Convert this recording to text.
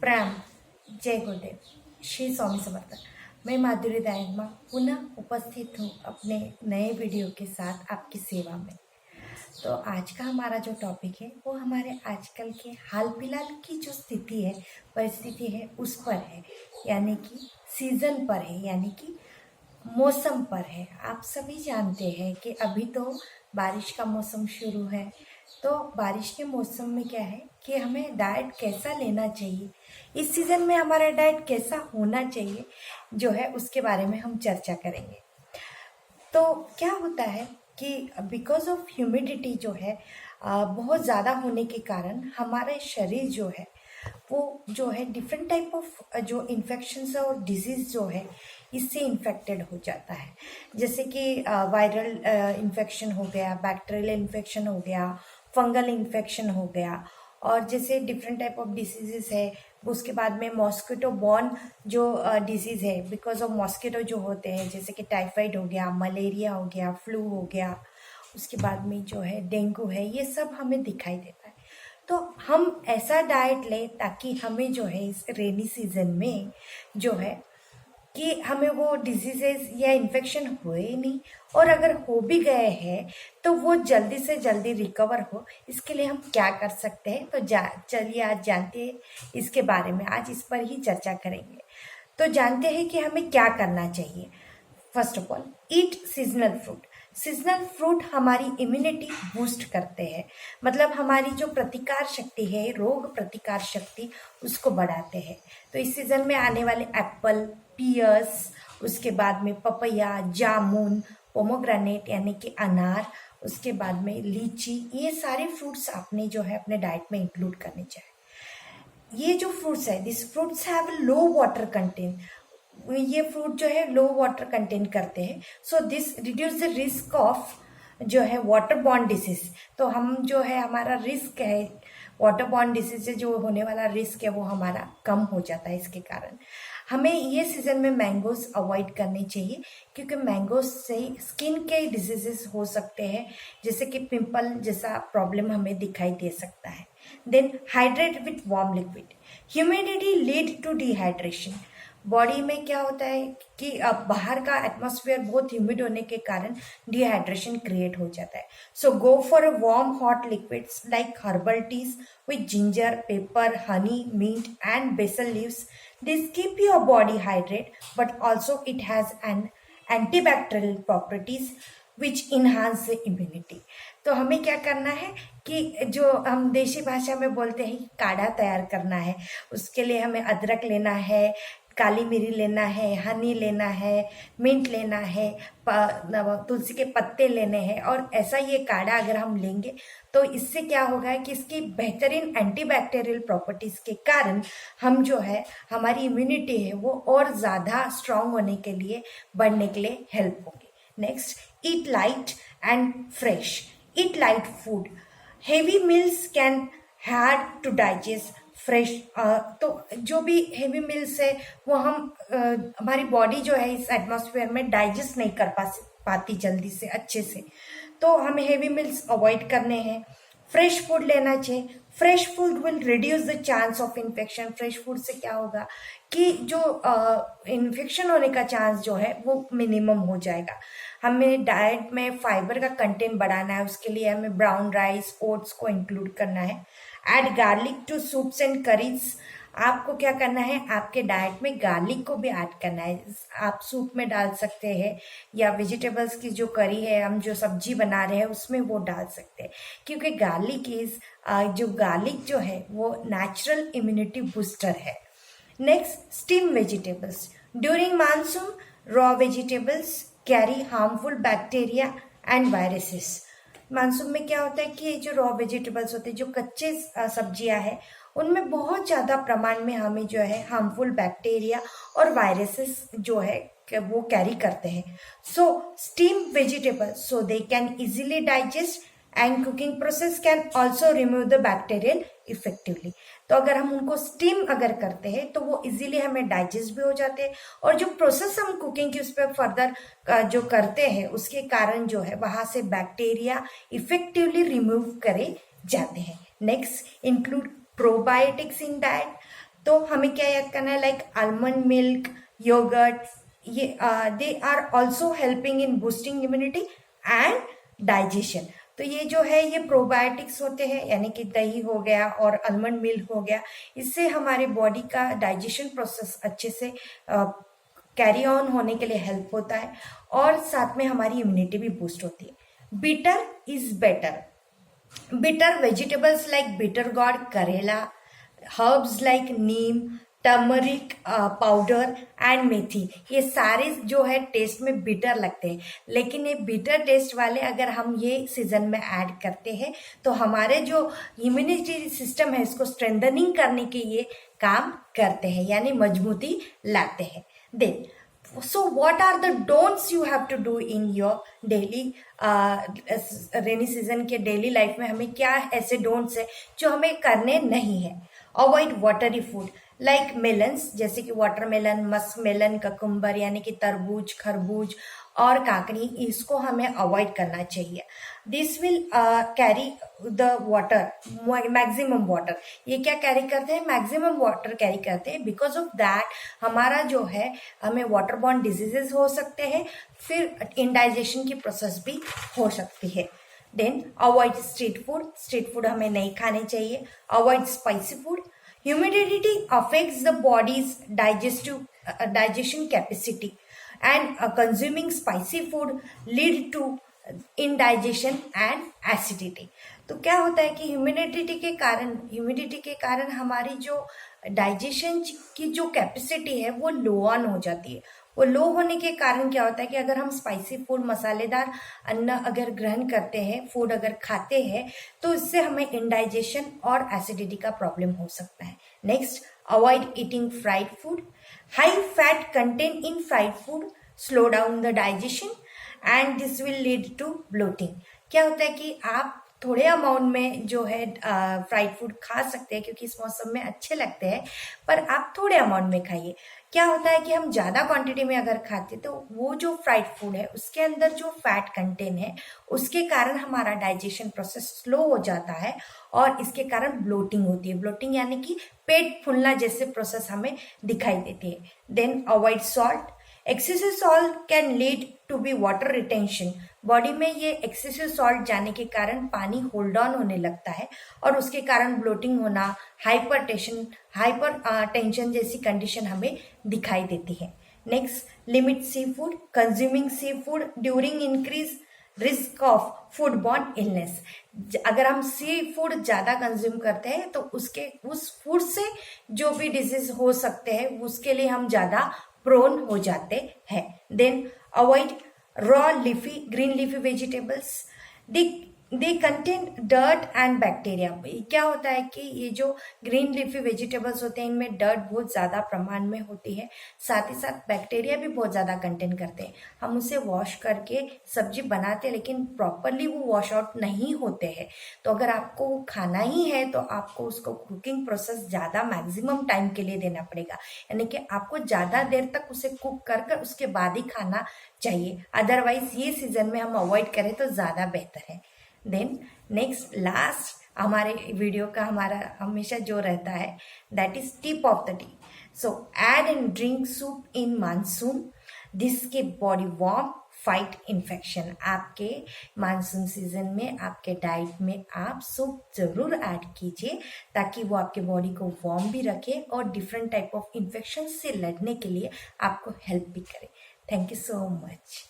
प्रणाम, जय गुरुदेव, श्री स्वामी समर्थ। मैं माधुरी दायनमा पुनः उपस्थित हूँ अपने नए वीडियो के साथ आपकी सेवा में। तो आज का हमारा जो टॉपिक है वो हमारे आजकल के हाल फिलहाल की जो स्थिति है, परिस्थिति है, उस पर है, यानी कि सीजन पर है, यानी कि मौसम पर है। आप सभी जानते हैं कि अभी तो बारिश का मौसम शुरू है। तो बारिश के मौसम में क्या है कि हमें डाइट कैसा लेना चाहिए, इस सीज़न में हमारा डाइट कैसा होना चाहिए, जो है उसके बारे में हम चर्चा करेंगे। तो क्या होता है कि बिकॉज ऑफ ह्यूमिडिटी जो है बहुत ज़्यादा होने के कारण हमारे शरीर जो है वो जो है डिफरेंट टाइप ऑफ जो इन्फेक्शंस और डिजीज़ जो है इससे इन्फेक्टेड हो जाता है। जैसे कि वायरल इन्फेक्शन हो गया, बैक्टीरियल इन्फेक्शन हो गया, फंगल इन्फेक्शन हो गया, और जैसे डिफरेंट टाइप ऑफ डिसीजेस है। उसके बाद में मॉस्किटो बॉर्न जो डिजीज़ है, बिकॉज ऑफ मॉस्किटो जो होते हैं, जैसे कि टाइफाइड हो गया, मलेरिया हो गया, फ्लू हो गया, उसके बाद में जो है डेंगू है, ये सब हमें दिखाई देता है। तो हम ऐसा डाइट लें ताकि हमें जो है इस रेनी सीजन में जो है कि हमें वो डिजीजेस या इन्फेक्शन हुए ही नहीं, और अगर हो भी गए हैं तो वो जल्दी से जल्दी रिकवर हो। इसके लिए हम क्या कर सकते हैं, तो चलिए आज जानते हैं इसके बारे में। आज इस पर ही चर्चा करेंगे। तो जानते हैं कि हमें क्या करना चाहिए। First of all, eat seasonal fruit. Seasonal fruit हमारी इम्यूनिटी बूस्ट करते हैं, मतलब हमारी जो प्रतिकार शक्ति है, रोग प्रतिकार शक्ति, उसको बढ़ाते हैं। तो इस सीजन में आने वाले एप्पल, पियर्स, उसके बाद में पपैया, जामुन, पोमोग्रेनेट यानी कि अनार, उसके बाद में लीची, ये सारे फ्रूट्स आपने जो है अपने डाइट में इंक्लूड करने चाहिए। ये जो फ्रूट्स है, this fruits have low water content. ये फ्रूट जो है लो वाटर कंटेन करते हैं, so this reduce the risk of जो है वाटर बॉर्न डिसीज। तो हम जो है हमारा रिस्क है वाटर बॉर्न डिसीज से जो होने वाला रिस्क है वो हमारा कम हो जाता है। इसके कारण हमें ये सीजन में मैंगोज अवॉइड करने चाहिए, क्योंकि मैंगोज से स्किन के डिजीजेस हो सकते हैं, जैसे कि पिंपल जैसा प्रॉब्लम हमें दिखाई दे सकता है। Then hydrate with warm liquid. Humidity lead to dehydration. Body में क्या होता है कि अब बाहर का एटमॉस्फेयर बहुत ह्यूमिड होने के कारण डिहाइड्रेशन क्रिएट हो जाता है। So go for a warm hot liquids like herbal teas with ginger, pepper, honey, mint and basil leaves. This keep your body hydrate, but also it has an antibacterial properties which enhance the immunity. तो हमें क्या करना है कि जो हम देशी भाषा में बोलते हैं काढ़ा तैयार करना है। उसके लिए हमें अदरक लेना है, काली मिरी लेना है, हनी लेना है, मिंट लेना है, तुलसी के पत्ते लेने हैं, और ऐसा ये काढ़ा अगर हम लेंगे तो इससे क्या होगा कि इसकी बेहतरीन एंटीबैक्टीरियल प्रॉपर्टीज के कारण हम जो है हमारी इम्यूनिटी है वो और ज़्यादा स्ट्रांग होने के लिए, बढ़ने के लिए हेल्प होगी। Next, eat light and fresh. Eat light food. Heavy meals can hard to digest. Fresh तो जो भी हेवी मील्स है वो हम हमारी बॉडी जो है इस एटमॉस्फेयर में डाइजेस्ट नहीं कर पाती जल्दी से, अच्छे से। तो हमें हेवी मील्स अवॉइड करने हैं। फ्रेश फूड लेना चाहिए। Fresh food will reduce the chance of infection. Fresh food से क्या होगा कि जो इन्फेक्शन होने का चांस जो है वो मिनिमम हो जाएगा। हमें डाइट में फाइबर का कंटेंट बढ़ाना है, उसके लिए हमें ब्राउन राइस, ओट्स को इंक्लूड करना है। Add garlic to soups and curries. आपको क्या करना है, आपके डाइट में गार्लिक को भी ऐड करना है। आप सूप में डाल सकते हैं, या वेजिटेबल्स की जो करी है, हम जो सब्जी बना रहे हैं उसमें वो डाल सकते हैं, क्योंकि गार्लिक जो है वो नेचुरल इम्यूनिटी बूस्टर है। Next, steam vegetables. During monsoon raw vegetables carry harmful bacteria and viruses. Monsoon में क्या होता है कि ये जो रॉ वेजिटेबल्स होते हैं, जो कच्चे सब्जियां हैं, उनमें बहुत ज़्यादा प्रमाण में हमें जो है हार्मफुल बैक्टीरिया और वायरसेस जो है वो कैरी करते हैं। So steam vegetables so they can easily digest and cooking process can also remove the bacterial effectively. तो अगर हम उनको स्टीम अगर करते हैं तो वो इजीली हमें डाइजेस्ट भी हो जाते हैं, और जो प्रोसेस हम कुकिंग की उस पर फर्दर जो करते हैं उसके कारण जो है वहां से बैक्टीरिया इफेक्टिवली रिमूव करे जाते हैं। Next, include probiotics in diet. तो हमें क्या याद करना है, लाइक आलमंड मिल्क, योगर्ट, ये they are also helping in boosting immunity and digestion. तो ये जो है ये प्रोबायोटिक्स होते हैं, यानी कि दही हो गया और आलमंड मिल्क हो गया, इससे हमारे बॉडी का डाइजेशन प्रोसेस अच्छे से कैरी ऑन होने के लिए हेल्प होता है, और साथ में हमारी इम्यूनिटी भी बूस्ट होती है। Bitter is better. Bitter vegetables like bitter gourd, karela, herbs like neem, turmeric powder and methi, ये सारे जो है टेस्ट में बिटर लगते हैं, लेकिन ये बिटर टेस्ट वाले अगर हम ये सीजन में ऐड करते हैं तो हमारे जो इम्यूनिटी सिस्टम है इसको स्ट्रेंथनिंग करने के ये काम करते हैं, यानी मजबूती लाते हैं। Then so what are the don'ts you have to do in your daily rainy season के डेली लाइफ में हमें क्या ऐसे डोंट्स है जो हमें करने नहीं है। Avoid watery food like melons, जैसे कि वाटरमेलन, मस्क मेलन, ककुम्बर यानी कि तरबूज, खरबूज और काकड़ी, इसको हमें अवॉइड करना चाहिए। This will carry the water, maximum water, ये क्या कैरी करते हैं, मैक्सिमम वाटर कैरी करते हैं। बिकॉज ऑफ दैट हमारा जो है हमें वाटर बॉर्न डिजीजेस हो सकते हैं, फिर इंडाइजेशन की प्रोसेस भी हो सकती है। Then avoid street food, street food हमें नहीं खाने चाहिए। Avoid spicy food, humidity affects the body's digestion capacity, and consuming spicy food lead to indigestion and acidity। तो क्या होता है कि ह्यूमिडिटी के कारण हमारी जो डाइजेशन की जो कैपेसिटी है वो लो ऑन हो जाती है। वो लो होने के कारण क्या होता है कि अगर हम स्पाइसी फूड, मसालेदार अन्न अगर ग्रहण करते हैं, फूड अगर खाते हैं, तो इससे हमें इंडाइजेशन और एसिडिटी का प्रॉब्लम हो सकता है। Next, avoid eating fried food. High fat content in fried food slow down the digestion and this will lead to bloating. क्या होता है कि आप थोड़े अमाउंट में जो है फ्राइड फूड खा सकते हैं क्योंकि इस मौसम में अच्छे लगते हैं, पर आप थोड़े अमाउंट में खाइए। क्या होता है कि हम ज़्यादा क्वांटिटी में अगर खाते तो वो जो फ्राइड फूड है उसके अंदर जो फैट कंटेंट है उसके कारण हमारा डाइजेशन प्रोसेस स्लो हो जाता है और इसके कारण ब्लोटिंग होती है। ब्लोटिंग यानी कि पेट फूलना जैसे प्रोसेस हमें दिखाई देती है। Then avoid salt. Excessive salt can lead to be water retention. Body में ये एक्सेसिव सॉल्ट जाने के कारण पानी होल्ड ऑन होने लगता है और उसके कारण ब्लोटिंग होना, हाइपर टेंशन जैसी कंडीशन हमें दिखाई देती है। Next, limit seafood. Consuming seafood during increase risk of food borne illness. अगर हम सी फूड ज़्यादा कंज्यूम करते हैं तो उस फूड से जो भी डिजीज हो सकते हैं उसके लिए हम ज़्यादा प्रोन हो जाते हैं। Then avoid raw green leafy vegetables. They contain dirt and bacteria. क्या होता है कि ये जो ग्रीन लीफी वेजिटेबल्स होते हैं इनमें डर्ट बहुत ज़्यादा प्रमाण में होती है, साथ ही साथ बैक्टीरिया भी बहुत ज़्यादा कंटेन करते हैं। हम उसे वॉश करके सब्जी बनाते हैं लेकिन प्रॉपरली वो वॉश आउट नहीं होते हैं। तो अगर आपको खाना ही है तो आपको उसको कुकिंग प्रोसेस ज़्यादा मैक्सिमम टाइम के लिए देना पड़ेगा, यानी कि आपको ज़्यादा देर तक उसे कुक कर उसके बाद ही खाना चाहिए। अदरवाइज ये सीजन में हम अवॉइड करें तो ज़्यादा बेहतर है। देन नेक्स्ट लास्ट हमारे वीडियो का हमारा हमेशा जो रहता है that is tip of the day. So add and drink soup in monsoon, this के बॉडी वार्म, फाइट इन्फेक्शन। आपके मानसून सीजन में आपके डाइट में आप सूप जरूर ऐड कीजिए ताकि वो आपके बॉडी को वार्म भी रखे और डिफरेंट टाइप ऑफ इन्फेक्शन से लड़ने के लिए आपको हेल्प भी करे। Thank you so much.